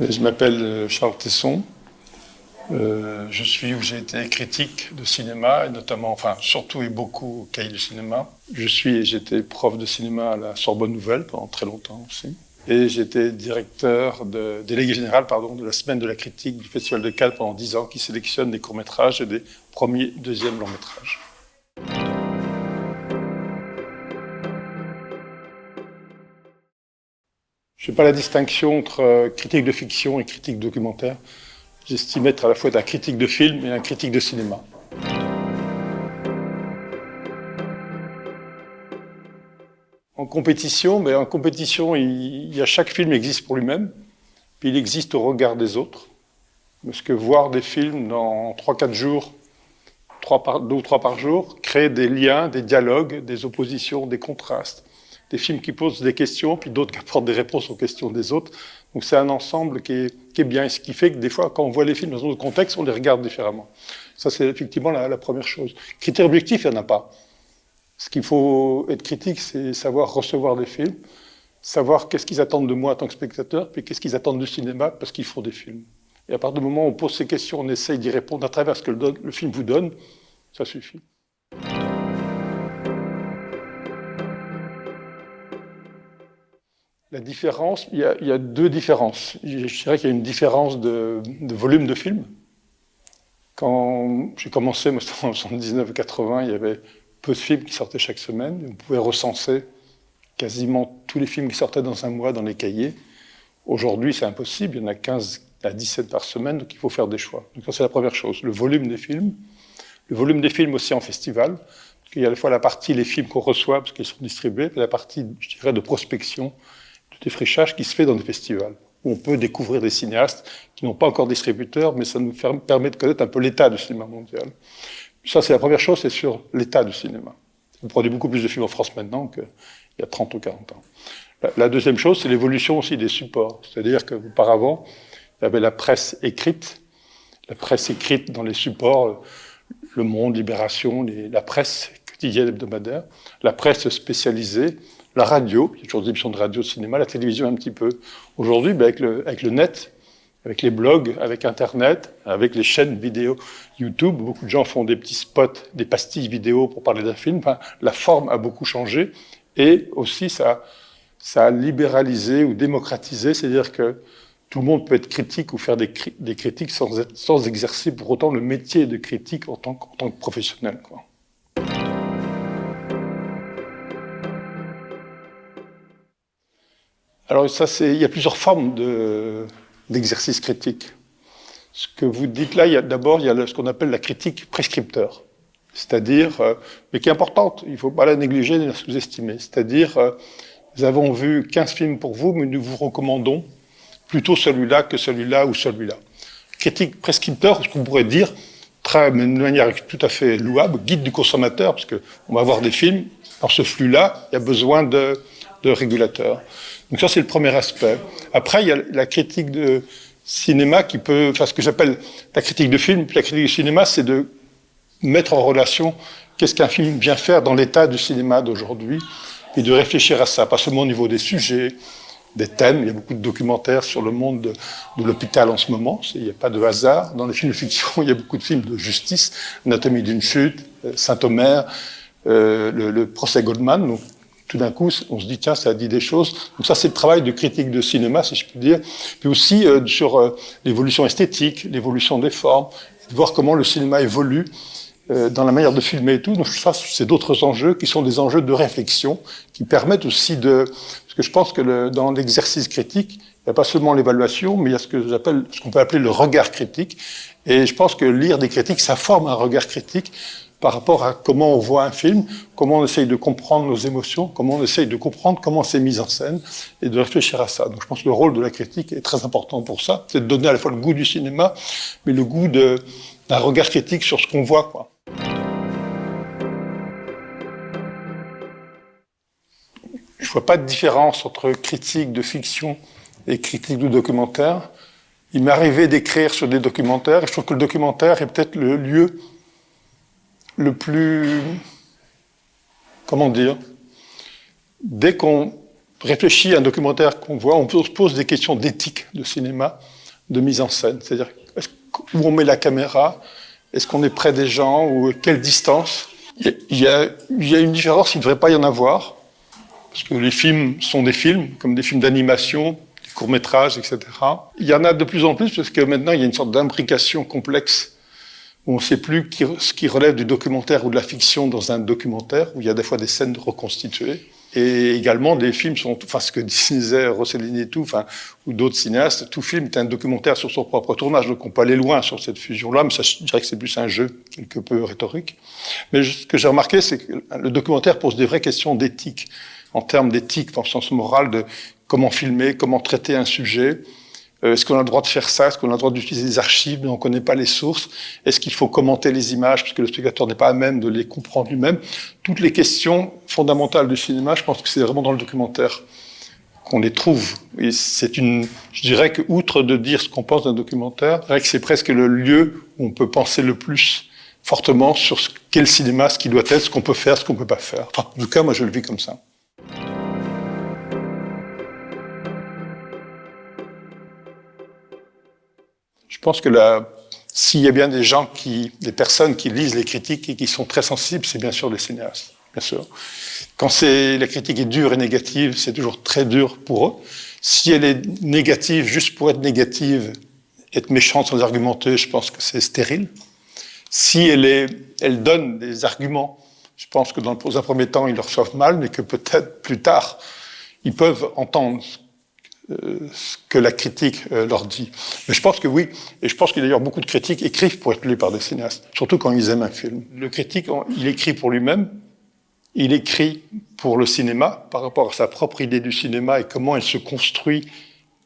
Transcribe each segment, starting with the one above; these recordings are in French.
Je m'appelle Charles Tesson. J'ai été critique de cinéma, et notamment, enfin, surtout et beaucoup au Cahier du cinéma. J'étais prof de cinéma à la Sorbonne Nouvelle pendant très longtemps aussi. Et j'étais délégué général de la Semaine de la critique du Festival de Cannes pendant 10 ans, qui sélectionne des courts-métrages et des premiers, deuxièmes longs-métrages. Je ne fais pas la distinction entre critique de fiction et critique documentaire. J'estime être à la fois un critique de film et un critique de cinéma. En compétition, chaque film existe pour lui-même, puis il existe au regard des autres. Parce que voir des films dans 3-4 jours, 2 ou 3 par jour, crée des liens, des dialogues, des oppositions, des contrastes. Des films qui posent des questions, puis d'autres qui apportent des réponses aux questions des autres. Donc c'est un ensemble qui est bien, et ce qui fait que des fois, quand on voit les films dans un autre contexte, on les regarde différemment. Ça, c'est effectivement la première chose. Critère objectif, il n'y en a pas. Ce qu'il faut être critique, c'est savoir recevoir des films, savoir qu'est-ce qu'ils attendent de moi en tant que spectateur, puis qu'est-ce qu'ils attendent du cinéma parce qu'ils font des films. Et à partir du moment où on pose ces questions, on essaye d'y répondre à travers ce que le film vous donne, ça suffit. La différence, il y a 2 différences. Je dirais qu'il y a une différence de volume de film. Quand j'ai commencé, moi, en 79-80, il y avait peu de films qui sortaient chaque semaine. On pouvait recenser quasiment tous les films qui sortaient dans un mois dans les cahiers. Aujourd'hui, c'est impossible. Il y en a 15 à 17 par semaine, donc il faut faire des choix. Donc ça, c'est la première chose. Le volume des films. Le volume des films aussi en festival. Parce qu'il y a à la fois la partie, les films qu'on reçoit, parce qu'ils sont distribués, et la partie, je dirais, de prospection, de défrichage qui se fait dans des festivals, où on peut découvrir des cinéastes qui n'ont pas encore de distributeur, mais ça nous permet de connaître un peu l'état du cinéma mondial. Ça, c'est la première chose, c'est sur l'état du cinéma. On produit beaucoup plus de films en France maintenant qu'il y a 30 ou 40 ans. La deuxième chose, c'est l'évolution aussi des supports. C'est-à-dire qu'auparavant, il y avait la presse écrite dans les supports, Le Monde, Libération, la presse quotidienne hebdomadaire, la presse spécialisée, la radio, il y a toujours des émissions de radio, de cinéma, la télévision un petit peu. Aujourd'hui, avec le net, avec les blogs, avec Internet, avec les chaînes vidéo YouTube, beaucoup de gens font des petits spots, des pastilles vidéo pour parler d'un film. Enfin, la forme a beaucoup changé et aussi ça a libéralisé ou démocratisé, c'est-à-dire que tout le monde peut être critique ou faire des critiques sans exercer pour autant le métier de critique en tant que professionnel, quoi. Alors il y a plusieurs formes d'exercice critique. Ce que vous dites là, il y a ce qu'on appelle la critique prescripteur. C'est-à-dire, mais qui est importante, il ne faut pas la négliger ni la sous-estimer. C'est-à-dire, nous avons vu 15 films pour vous, mais nous vous recommandons plutôt celui-là que celui-là ou celui-là. Critique prescripteur, ce qu'on pourrait dire, de manière tout à fait louable, guide du consommateur, parce qu'on va voir des films, dans ce flux-là, il y a besoin de régulateurs. Donc ça, c'est le premier aspect. Après, il y a la critique de cinéma ce que j'appelle la critique de film, puis la critique du cinéma, c'est de mettre en relation qu'est-ce qu'un film vient faire dans l'état du cinéma d'aujourd'hui, et de réfléchir à ça, pas seulement au niveau des sujets, des thèmes. Il y a beaucoup de documentaires sur le monde de l'hôpital en ce moment. Il n'y a pas de hasard. Dans les films de fiction, il y a beaucoup de films de justice, Anatomie d'une chute, Saint-Omer, le procès Goldman. Donc, tout d'un coup, on se dit, tiens, ça a dit des choses. Donc ça, c'est le travail de critique de cinéma, si je puis dire. Puis aussi sur l'évolution esthétique, l'évolution des formes, de voir comment le cinéma évolue dans la manière de filmer et tout. Donc ça, c'est d'autres enjeux qui sont des enjeux de réflexion, qui permettent aussi parce que je pense que dans l'exercice critique, il n'y a pas seulement l'évaluation, mais il y a ce qu'on peut appeler le regard critique. Et je pense que lire des critiques, ça forme un regard critique par rapport à comment on voit un film, comment on essaye de comprendre nos émotions, comment on essaye de comprendre comment c'est mis en scène, et de réfléchir à ça. Donc je pense que le rôle de la critique est très important pour ça. C'est de donner à la fois le goût du cinéma, mais le goût d'un regard critique sur ce qu'on voit, quoi. Je vois pas de différence entre critique de fiction et critique de documentaire. Il m'est arrivé d'écrire sur des documentaires, et je trouve que le documentaire est peut-être le lieu le plus... Comment dire ? Dès qu'on réfléchit à un documentaire qu'on voit, on se pose des questions d'éthique de cinéma, de mise en scène. C'est-à-dire, où on met la caméra, est-ce qu'on est près des gens, ou quelle distance? Il y a une différence, il ne devrait pas y en avoir, parce que les films sont des films, comme des films d'animation, des courts-métrages, etc. Il y en a de plus en plus, parce que maintenant, il y a une sorte d'imbrication complexe, où on ne sait plus ce qui relève du documentaire ou de la fiction dans un documentaire, où il y a des fois des scènes reconstituées. Et également, des films sont, enfin, ce que disait Rossellini et tout, enfin, ou d'autres cinéastes, tout film est un documentaire sur son propre tournage, donc on peut aller loin sur cette fusion-là, mais ça, je dirais que c'est plus un jeu quelque peu rhétorique. Mais ce que j'ai remarqué, c'est que le documentaire pose des vraies questions d'éthique, en termes d'éthique, en sens moral, de comment filmer, comment traiter un sujet. Est-ce qu'on a le droit de faire ça? Est-ce qu'on a le droit d'utiliser des archives, mais on ne connaît pas les sources? Est-ce qu'il faut commenter les images, parce que le spectateur n'est pas à même de les comprendre lui-même? Toutes les questions fondamentales du cinéma, je pense que c'est vraiment dans le documentaire qu'on les trouve. Et je dirais que, outre de dire ce qu'on pense d'un documentaire, je dirais que c'est presque le lieu où on peut penser le plus fortement sur ce qu'est le cinéma, ce qu'il doit être, ce qu'on peut faire, ce qu'on ne peut pas faire. Enfin, en tout cas, moi, je le vis comme ça. Je pense que s'il y a bien des personnes qui lisent les critiques et qui sont très sensibles, c'est bien sûr les cinéastes, bien sûr. Quand la critique est dure et négative, c'est toujours très dur pour eux. Si elle est négative juste pour être négative, être méchante sans argumenter, je pense que c'est stérile. Si elle donne des arguments, je pense que dans un premier temps, ils le reçoivent mal, mais que peut-être plus tard, ils peuvent entendre ce que la critique leur dit. Mais je pense que oui, et je pense qu'il y a d'ailleurs beaucoup de critiques écrivent pour être lus par des cinéastes, surtout quand ils aiment un film. Le critique, il écrit pour lui-même, il écrit pour le cinéma, par rapport à sa propre idée du cinéma et comment elle se construit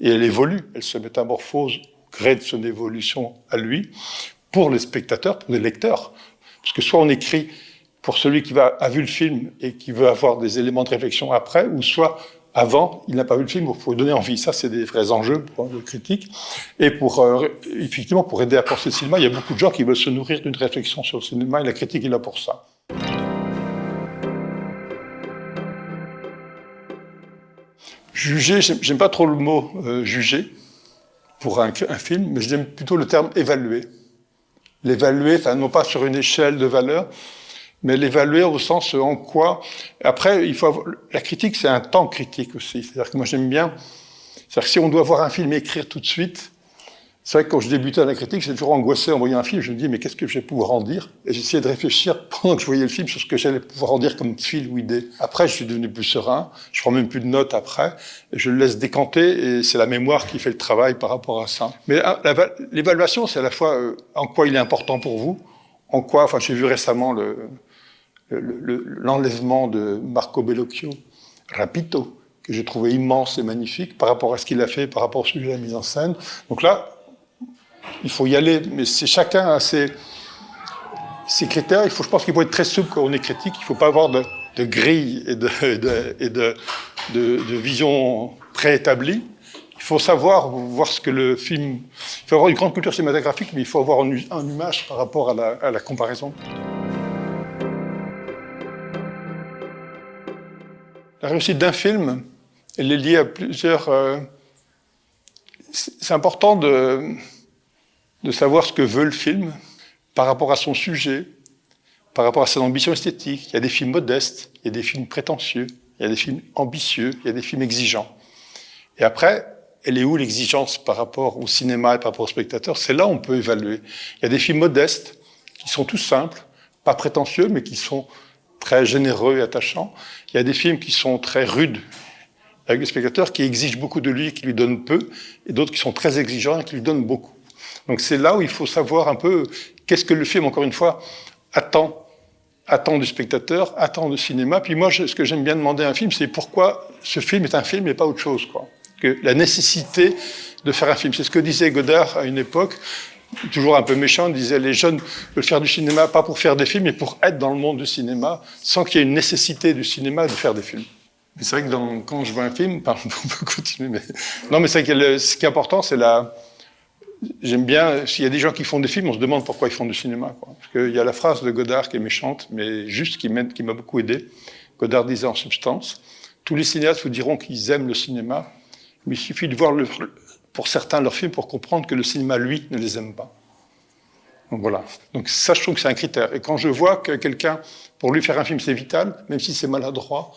et elle évolue, elle se métamorphose au gré de son évolution à lui, pour les spectateurs, pour les lecteurs. Parce que soit on écrit pour celui qui a vu le film et qui veut avoir des éléments de réflexion après, ou soit avant, il n'a pas vu le film, il faut lui donner envie. Ça, c'est des vrais enjeux pour le critique. Et effectivement, pour aider à penser le cinéma, il y a beaucoup de gens qui veulent se nourrir d'une réflexion sur le cinéma, et la critique est là pour ça. Juger, j'aime pas trop le mot juger pour un film, mais j'aime plutôt le terme évaluer. L'évaluer, enfin, non pas sur une échelle de valeur, mais l'évaluer au sens en quoi... Après, la critique, c'est un temps critique aussi. C'est-à-dire que moi, j'aime bien... C'est-à-dire que si on doit voir un film et écrire tout de suite, c'est vrai que quand je débutais à la critique, j'étais toujours angoissé en voyant un film. Je me dis, mais qu'est-ce que je vais pouvoir en dire? Et j'essayais de réfléchir pendant que je voyais le film sur ce que j'allais pouvoir en dire comme fil ou idée. Après, je suis devenu plus serein. Je prends même plus de notes après. Et je le laisse décanter et c'est la mémoire qui fait le travail par rapport à ça. Mais l'évaluation, c'est à la fois en quoi il est important pour vous, en quoi... Enfin, j'ai vu récemment l'enlèvement de Marco Bellocchio, Rapito, que j'ai trouvé immense et magnifique par rapport à ce qu'il a fait, par rapport au sujet de la mise en scène. Donc là, il faut y aller, mais c'est chacun a ses critères. Je pense qu'il faut être très souple quand on est critique. Il ne faut pas avoir de grille et de vision préétablie. Il faut voir ce que le film... Il faut avoir une grande culture cinématographique, mais il faut avoir une image par rapport à la comparaison. La réussite d'un film, elle est liée à plusieurs... C'est important de savoir ce que veut le film par rapport à son sujet, par rapport à son ambition esthétique. Il y a des films modestes, il y a des films prétentieux, il y a des films ambitieux, il y a des films exigeants. Et après, elle est où l'exigence par rapport au cinéma et par rapport au spectateur? C'est là où on peut évaluer. Il y a des films modestes qui sont tout simples, pas prétentieux, mais qui sont très généreux et attachants. Il y a des films qui sont très rudes, avec des spectateurs qui exigent beaucoup de lui et qui lui donnent peu, et d'autres qui sont très exigeants et qui lui donnent beaucoup. Donc c'est là où il faut savoir un peu qu'est-ce que le film, encore une fois, attend du spectateur, attend du cinéma. Puis moi, ce que j'aime bien demander à un film, c'est pourquoi ce film est un film et pas autre chose, quoi. Que la nécessité de faire un film. C'est ce que disait Godard à une époque, toujours un peu méchant, il disait les jeunes veulent faire du cinéma pas pour faire des films, mais pour être dans le monde du cinéma, sans qu'il y ait une nécessité du cinéma de faire des films. Mais c'est vrai que quand je vois un film, pardon, on peut continuer, mais... Non, mais c'est que ce qui est important, c'est J'aime bien, s'il y a des gens qui font des films, on se demande pourquoi ils font du cinéma, quoi. Parce qu'il y a la phrase de Godard qui est méchante, mais juste qui m'a beaucoup aidé. Godard disait en substance, Tous les cinéastes vous diront qu'ils aiment le cinéma, mais il suffit de voir, pour certains, leurs films pour comprendre que le cinéma, lui, ne les aime pas. Donc voilà. Donc ça, je trouve que c'est un critère. Et quand je vois que quelqu'un, pour lui faire un film, c'est vital, même si c'est maladroit,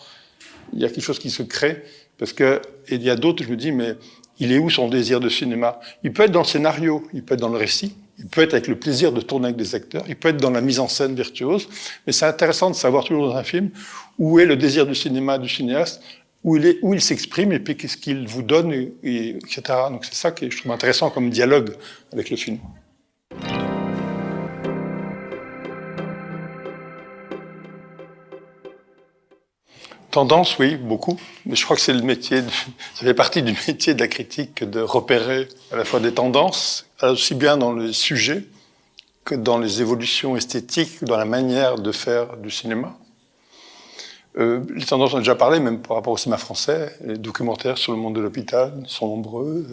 il y a quelque chose qui se crée. Parce que, et il y a d'autres, je me dis, mais il est où son désir de cinéma? Il peut être dans le scénario, il peut être dans le récit, il peut être avec le plaisir de tourner avec des acteurs, il peut être dans la mise en scène virtuose, mais c'est intéressant de savoir toujours dans un film où est le désir du cinéma du cinéaste, où il s'exprime et puis qu'est-ce qu'il vous donne, etc. Donc c'est ça que je trouve intéressant comme dialogue avec le film. Tendance, oui, beaucoup. Mais je crois que c'est le métier, ça fait partie du métier de la critique de repérer à la fois des tendances, aussi bien dans les sujets que dans les évolutions esthétiques, dans la manière de faire du cinéma. Les tendances, on a déjà parlé, même par rapport au cinéma français. Les documentaires sur le monde de l'hôpital sont nombreux.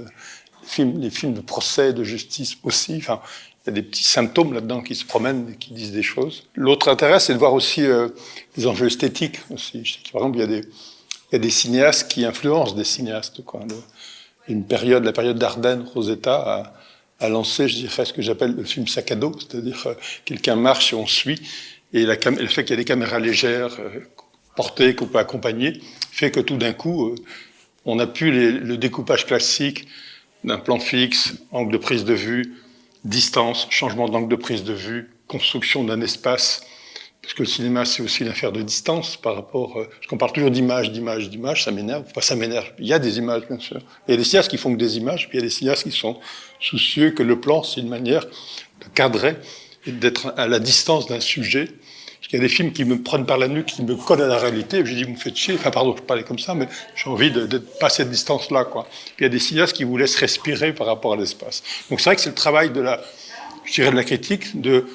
Les films de procès, de justice aussi. Enfin, il y a des petits symptômes là-dedans qui se promènent et qui disent des choses. L'autre intérêt, c'est de voir aussi les enjeux esthétiques aussi. Je sais que, par exemple, il y a des cinéastes qui influencent des cinéastes, quoi. La période d'Ardenne, Rosetta a lancé, je dirais, ce que j'appelle le film sac à dos, c'est-à-dire quelqu'un marche et on suit, et le fait qu'il y a des caméras légères portées qu'on peut accompagner fait que tout d'un coup, on n'a plus le découpage classique d'un plan fixe, angle de prise de vue, distance, changement d'angle de prise de vue, construction d'un espace, parce que le cinéma, c'est aussi une affaire de distance par rapport... parce qu'on parle toujours d'image, ça m'énerve. Enfin, ça m'énerve. Il y a des images, bien sûr. Il y a des cinéastes qui font que des images, puis il y a des cinéastes qui sont soucieux que le plan, c'est une manière de cadrer et d'être à la distance d'un sujet. Parce qu'il y a des films qui me prennent par la nuque, qui me collent à la réalité, et je dis, vous me faites chier. Enfin, pardon, je parlais comme ça, mais j'ai envie de pas cette distance-là, quoi. Puis il y a des cinéastes qui vous laissent respirer par rapport à l'espace. Donc c'est vrai que c'est le travail de la critique, de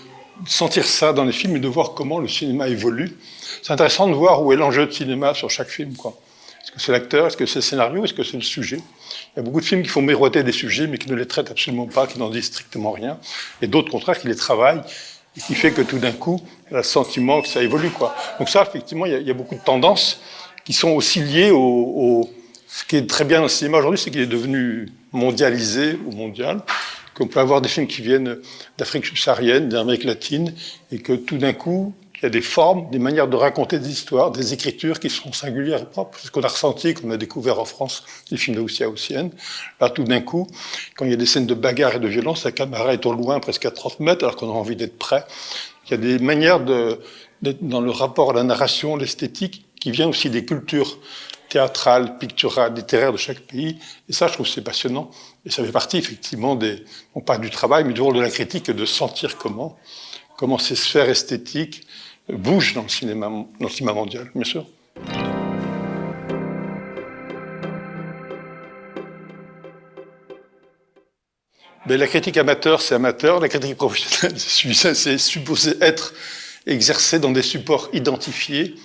sentir ça dans les films et de voir comment le cinéma évolue. C'est intéressant de voir où est l'enjeu de cinéma sur chaque film, quoi. Est-ce que c'est l'acteur, est-ce que c'est le scénario, est-ce que c'est le sujet? Il y a beaucoup de films qui font miroiter des sujets, mais qui ne les traitent absolument pas, qui n'en disent strictement rien. Et d'autres, au contraire, qui les travaillent, et qui fait que tout d'un coup, il y a le sentiment que ça évolue, quoi. Donc ça, effectivement, il y a beaucoup de tendances qui sont aussi liées ce qui est très bien dans le cinéma aujourd'hui, c'est qu'il est devenu mondialisé ou mondial, qu'on peut avoir des films qui viennent d'Afrique subsaharienne, d'Amérique latine, et que tout d'un coup, il y a des formes, des manières de raconter des histoires, des écritures qui sont singulières et propres. C'est ce qu'on a ressenti, qu'on a découvert en France, les films d'Aoussia Houssienne. Là, tout d'un coup, quand il y a des scènes de bagarre et de violence, la caméra est au loin, presque à 30 mètres, alors qu'on a envie d'être près. Il y a des manières d'être dans le rapport à la narration, l'esthétique, qui vient aussi des cultures théâtrales, picturales, littéraires de chaque pays. Et ça, je trouve que c'est passionnant. Et ça fait partie, effectivement, on parle du travail, mais du rôle de la critique, de sentir comment ces sphères esthétiques bougent dans le cinéma mondial, bien sûr. Mais la critique amateur, c'est amateur. La critique professionnelle, c'est supposé être exercée dans des supports identifiés,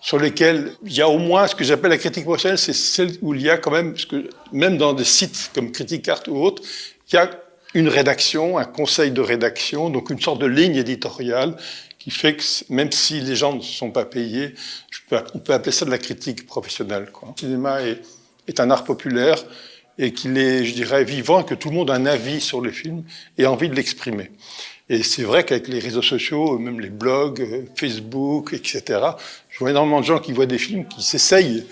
sur lesquels il y a au moins ce que j'appelle la critique professionnelle, c'est celle où il y a quand même, parce que même dans des sites comme Critique Art ou autres, il y a une rédaction, un conseil de rédaction, donc une sorte de ligne éditoriale qui fait que même si les gens ne sont pas payés, on peut appeler ça de la critique professionnelle, quoi. Le cinéma est un art populaire et qu'il est, je dirais, vivant, et que tout le monde a un avis sur les films et a envie de l'exprimer. Et c'est vrai qu'avec les réseaux sociaux, même les blogs, Facebook, etc., je vois énormément de gens qui voient des films qui s'essayent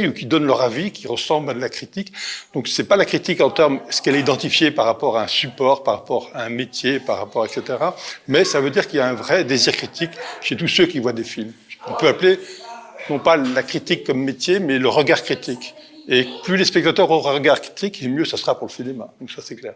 ou qui donnent leur avis, qui ressemblent à de la critique. Donc c'est pas la critique en termes, ce qu'elle est identifiée par rapport à un support, par rapport à un métier, par rapport, etc. Mais ça veut dire qu'il y a un vrai désir critique chez tous ceux qui voient des films. On peut appeler, non pas la critique comme métier, mais le regard critique. Et plus les spectateurs auront un regard critique, et mieux ça sera pour le cinéma. Donc ça, c'est clair.